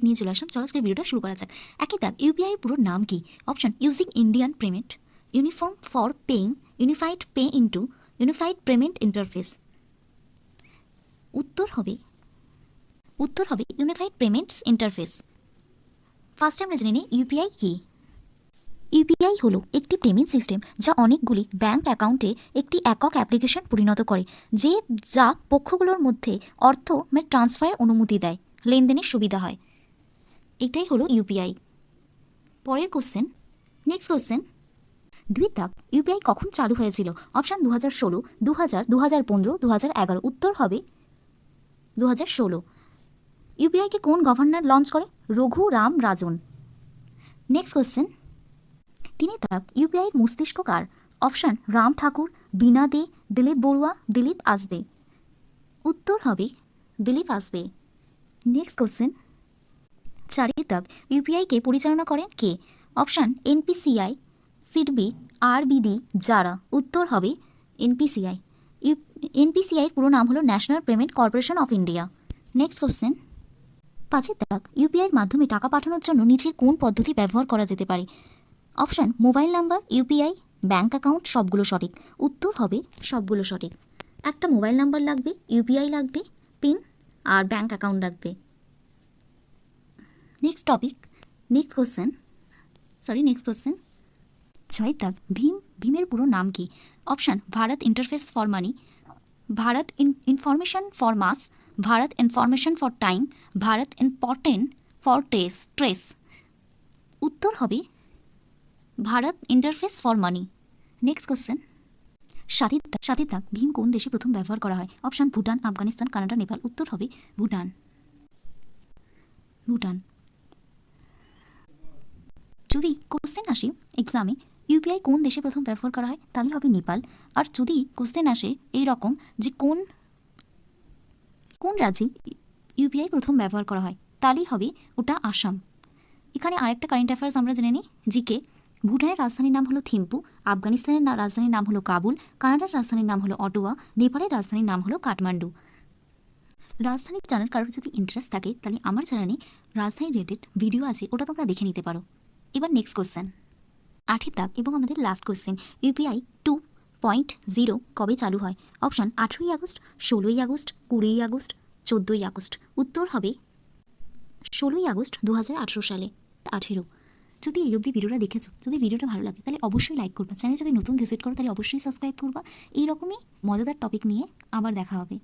নিয়ে চলে আসলাম। চলো আজকের ভিডিওটা শুরু করা যাক। একই দাগ, ইউপিআই এর পুরো নাম কি? Option using Indian payment, uniform for paying, unified pay into, unified payment interface. উত্তর হবে ইউনিফাইড পেমেন্টস ইন্টারফেস। ফার্স্ট আমরা জেনে নিই ইউপিআই কি। ইউপিআই হলো একটি পেমেন্ট সিস্টেম যা অনেকগুলি ব্যাংক অ্যাকাউন্টে একটি একক অ্যাপ্লিকেশন পরিণত করে, যা পক্ষগুলোর মধ্যে অর্থ ট্রান্সফারের অনুমতি দেয়, লেনদেনের সুবিধা হয়। এটাই হলো ইউপিআই। পরের কোশ্চেন, নেক্সট কোশ্চেন, দুই দাগ, ইউপিআই কখন চালু হয়েছিল? অপশান 2016, 2000, 2015, 2011। উত্তর হবে 2016। ইউপিআইকে কোন গভর্নর লঞ্চ করে? রঘু রাম রাজন। নেক্সট কোশ্চেন, তিন দাগ, ইউপিআইয়ের মস্তিষ্ক কার? অপশান রাম ঠাকুর, বীণা দে, দিলীপ বড়ুয়া, দিলীপ আসবে। উত্তর হবে দিলীপ আসবে। নেক্সট কোশ্চেন, চার দাগ, ইউপিআইকে পরিচালনা করেন কে? অপশান এনপিসিআই, সিডবি, আরবিডি, যারা। উত্তর হবে এনপিসিআই। এনপিসিআইয়ের পুরো নাম হলো national payment corporation of India. Next question, পাঁচের দাগ, ইউপিআইয়ের মাধ্যমে টাকা পাঠানোর জন্য নিচের কোন পদ্ধতি ব্যবহার করা যেতে পারে? Option mobile number, UPI, bank account. সবগুলো সঠিক। উত্তর হবে সবগুলো সঠিক। একটা মোবাইল নাম্বার লাগবে, ইউপিআই লাগবে, পিন আর ব্যাঙ্ক অ্যাকাউন্ট লাগবে। নেক্সট কোশ্চেন, ছয় দাগ, ভীমের পুরো নাম কি? Option Bharat interface for money, Bharat information for mass, Bharat information for time, Bharat important for trace. উত্তর হবে Bharat interface for money. Next question, সাতের দাগ, ভীম কোন দেশে প্রথম ব্যবহার করা হয়? Option Bhutan, Afghanistan, Canada, Nepal. উত্তর হবে ভুটান। যদি কোশ্চেন আসে এক্সামে ইউপিআই কোন দেশে প্রথম ব্যবহার করা হয়, তাহলে হবে নেপাল। আর যদি কোশ্চেন আসে এই রকম যে কোন রাজ্যে ইউপিআই প্রথম ব্যবহার করা হয়, তাহলেই হবে ওটা আসাম। এখানে আরেকটা কারেন্ট অ্যাফেয়ার্স আমরা জেনে নিই। জিকে, ভুটানের রাজধানীর নাম হলো থিম্পু, আফগানিস্তানের রাজধানীর নাম হলো কাবুল, কানাডার রাজধানীর নাম হলো অটোয়া, নেপালের রাজধানীর নাম হলো কাঠমান্ডু। রাজধানী জানার কারোর যদি ইন্টারেস্ট থাকে তাহলে আমার চ্যানেলে রাজধানী রিলেটেড ভিডিও আছে, ওটা তোমরা দেখে নিতে পারো। এবার নেক্সট কোশ্চেন, আটের দাগ এবং আমাদের লাস্ট কোশ্চেন, ইউপিআই 2.0 কবে চালু হয়? অপশান 18ই আগস্ট, 16ই আগস্ট, 20ই আগস্ট, 14ই আগস্ট। উত্তর হবে 16ই আগস্ট 2018 সালে। 18। যদি এই অবধি ভিডিওটা দেখেছো, যদি ভিডিওটা ভালো লাগে তাহলে অবশ্যই লাইক করবা। চ্যানেল যদি নতুন ভিজিট করো তাহলে অবশ্যই সাবস্ক্রাইব করবা। এইরকমই মজাদার টপিক নিয়ে আবার দেখা হবে।